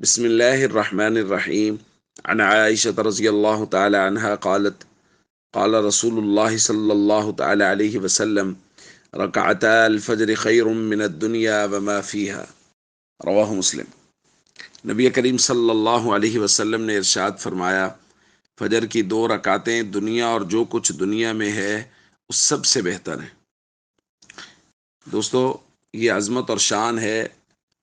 بسم الله الرحمن الرحيم. عن عائشة رضي الله تعالى عنها قالت قال رسول الله صلى الله تعالى عليه وسلم ركعتا الفجر خير من الدنيا وما فيها رواہ مسلم۔ نبی کریم صلی اللہ علیہ وسلم نے ارشاد فرمایا، فجر کی 2 رکعتیں دنیا اور جو کچھ دنیا میں ہے اس سب سے بہتر ہیں۔ دوستو، یہ عظمت اور شان ہے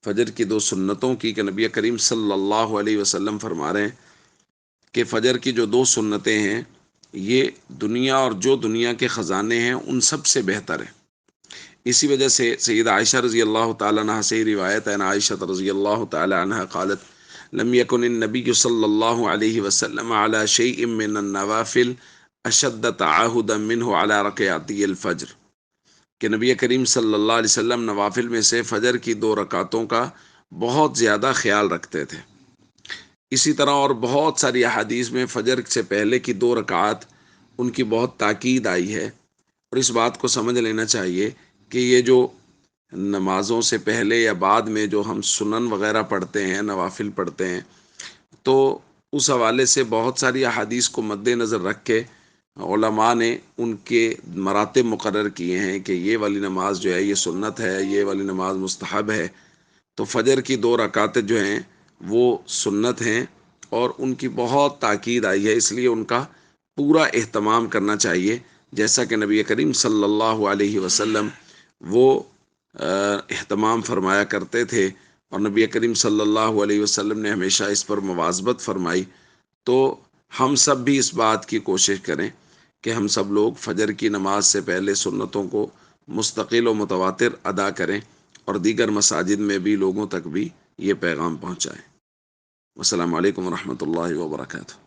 فجر کی 2 سنتوں کی کہ نبی کریم صلی اللہ علیہ وسلم فرما رہے ہیں کہ فجر کی جو 2 سنتیں ہیں یہ دنیا اور جو دنیا کے خزانے ہیں ان سب سے بہتر ہے۔ اسی وجہ سے سیدہ عائشہ رضی اللہ تعالیٰ عنہ سے روایت ہے، عائشہ رضی اللہ تعالیٰ عنہ قالت لم يكن النبي صلی اللہ علیہ وسلم على شيء من النوافل اشد تعاہدا منه على رکعتي الفجر، کہ نبی کریم صلی اللہ علیہ وسلم نوافل میں سے فجر کی 2 رکعتوں کا بہت زیادہ خیال رکھتے تھے۔ اسی طرح اور بہت ساری احادیث میں فجر سے پہلے کی 2 رکعات ان کی بہت تاکید آئی ہے، اور اس بات کو سمجھ لینا چاہیے کہ یہ جو نمازوں سے پہلے یا بعد میں جو ہم سنن وغیرہ پڑھتے ہیں، نوافل پڑھتے ہیں، تو اس حوالے سے بہت ساری احادیث کو مد نظر رکھ کے علماء نے ان کے مراتب مقرر کیے ہیں کہ یہ والی نماز جو ہے یہ سنت ہے، یہ والی نماز مستحب ہے۔ تو فجر کی 2 رکعتیں جو ہیں وہ سنت ہیں اور ان کی بہت تاکید آئی ہے، اس لیے ان کا پورا اہتمام کرنا چاہیے، جیسا کہ نبی کریم صلی اللہ علیہ وسلم وہ اہتمام فرمایا کرتے تھے، اور نبی کریم صلی اللہ علیہ وسلم نے ہمیشہ اس پر مواظبت فرمائی۔ تو ہم سب بھی اس بات کی کوشش کریں کہ ہم سب لوگ فجر کی نماز سے پہلے سنتوں کو مستقل و متواتر ادا کریں، اور دیگر مساجد میں بھی لوگوں تک بھی یہ پیغام پہنچائیں۔ السلام علیکم ورحمۃ اللہ وبرکاتہ۔